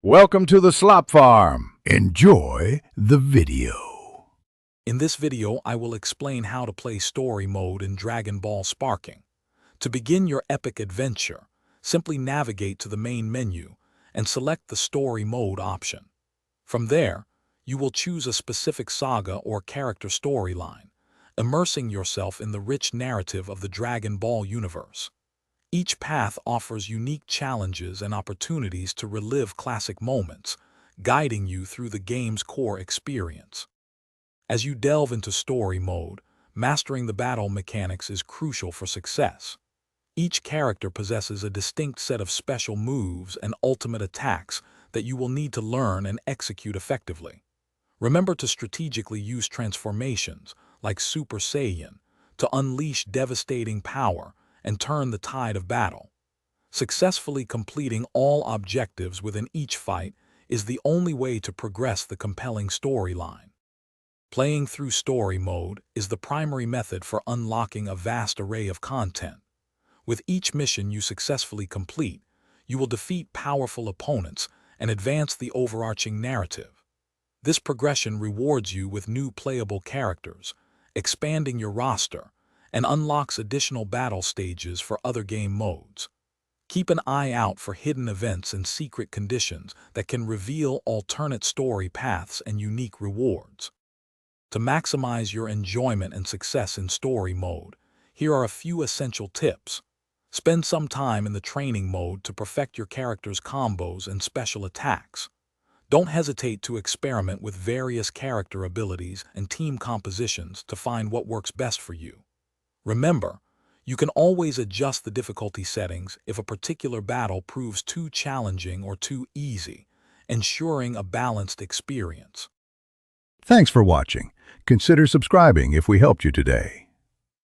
Welcome to the Slop Farm. Enjoy the video. In this video, I will explain how to play story mode in Dragon Ball Sparking. To begin your epic adventure, simply navigate to the main menu and select the story mode option. From there, you will choose a specific saga or character storyline, immersing yourself in the rich narrative of the Dragon Ball universe. Each path offers unique challenges and opportunities to relive classic moments, guiding you through the game's core experience. As you delve into story mode, mastering the battle mechanics is crucial for success. Each character possesses a distinct set of special moves and ultimate attacks that you will need to learn and execute effectively. Remember to strategically use transformations, like Super Saiyan, to unleash devastating power and turn the tide of battle. Successfully completing all objectives within each fight is the only way to progress the compelling storyline. Playing through story mode is the primary method for unlocking a vast array of content. With each mission you successfully complete, you will defeat powerful opponents and advance the overarching narrative. This progression rewards you with new playable characters, expanding your roster, and unlocks additional battle stages for other game modes. Keep an eye out for hidden events and secret conditions that can reveal alternate story paths and unique rewards. To maximize your enjoyment and success in story mode, here are a few essential tips. Spend some time in the training mode to perfect your character's combos and special attacks. Don't hesitate to experiment with various character abilities and team compositions to find what works best for you. Remember, you can always adjust the difficulty settings if a particular battle proves too challenging or too easy, ensuring a balanced experience. Thanks for watching. Consider subscribing if we helped you today.